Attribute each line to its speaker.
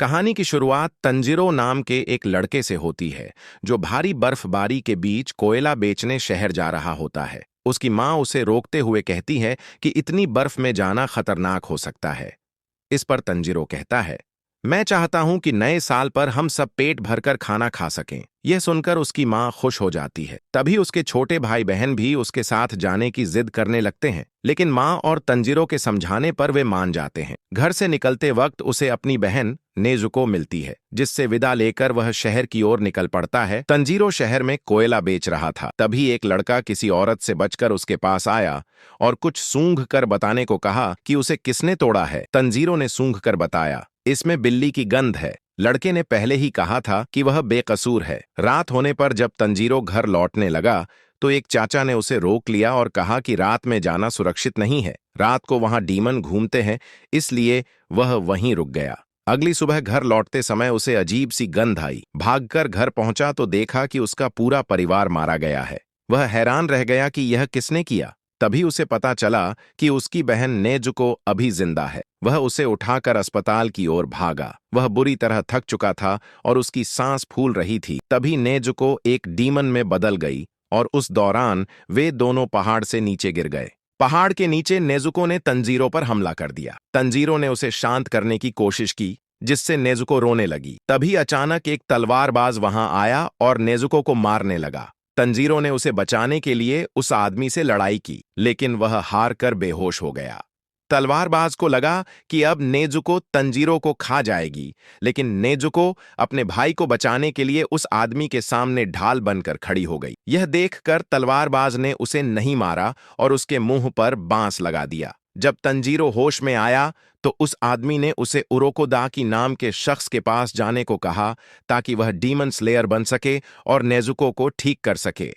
Speaker 1: कहानी की शुरुआत तंजीरो नाम के एक लड़के से होती है जो भारी बर्फबारी के बीच कोयला बेचने शहर जा रहा होता है। उसकी माँ उसे रोकते हुए कहती है कि इतनी बर्फ में जाना खतरनाक हो सकता है। इस पर तंजीरो कहता है, मैं चाहता हूं कि नए साल पर हम सब पेट भरकर खाना खा सकें। यह सुनकर उसकी माँ खुश हो जाती है। तभी उसके छोटे भाई बहन भी उसके साथ जाने की जिद करने लगते हैं, लेकिन माँ और तंजीरो के समझाने पर वे मान जाते हैं। घर से निकलते वक्त उसे अपनी बहन नेजुको मिलती है, जिससे विदा लेकर वह शहर की ओर निकल पड़ता है। तंजीरो शहर में कोयला बेच रहा था। तभी एक लड़का किसी औरत से बचकर उसके पास आया और कुछ सूंघ कर बताने को कहा कि उसे किसने तोड़ा है। तंजीरो ने सूंघ कर बताया, इसमें बिल्ली की गंध है। लड़के ने पहले ही कहा था कि वह बेकसूर है। रात होने पर जब तंजीरो घर लौटने लगा तो एक चाचा ने उसे रोक लिया और कहा कि रात में जाना सुरक्षित नहीं है। रात को वहां डीमन घूमते हैं, इसलिए वह वहीं रुक गया। अगली सुबह घर लौटते समय उसे अजीब सी गंध आई। भागकर घर पहुंचा तो देखा कि उसका पूरा परिवार मारा गया है। वह हैरान रह गया कि यह किसने किया। तभी उसे पता चला कि उसकी बहन नेजुको अभी जिंदा है। वह उसे उठाकर अस्पताल की ओर भागा। वह बुरी तरह थक चुका था और उसकी सांस फूल रही थी। तभी नेजुको एक डीमन में बदल गई और उस दौरान वे दोनों पहाड़ से नीचे गिर गए। पहाड़ के नीचे नेजुको ने तंजीरो पर हमला कर दिया। तंजीरो ने उसे शांत करने की कोशिश की, जिससे नेजुको रोने लगी। तभी अचानक एक तलवारबाज वहां आया और नेजुको को मारने लगा। तंजीरो ने उसे बचाने के लिए उस आदमी से लड़ाई की, लेकिन वह हार कर बेहोश हो गया। तलवारबाज को लगा कि अब नेजुको तंजीरो को खा जाएगी, लेकिन नेजुको अपने भाई को बचाने के लिए उस आदमी के सामने ढाल बनकर खड़ी हो गई। यह देखकर तलवारबाज ने उसे नहीं मारा और उसके मुंह पर बांस लगा दिया। जब तंजीरो होश में आया तो उस आदमी ने उसे उरोकोदाकी नाम के शख्स के पास जाने को कहा ताकि वह डीमन स्लेयर बन सके और नेजुको को ठीक कर सके।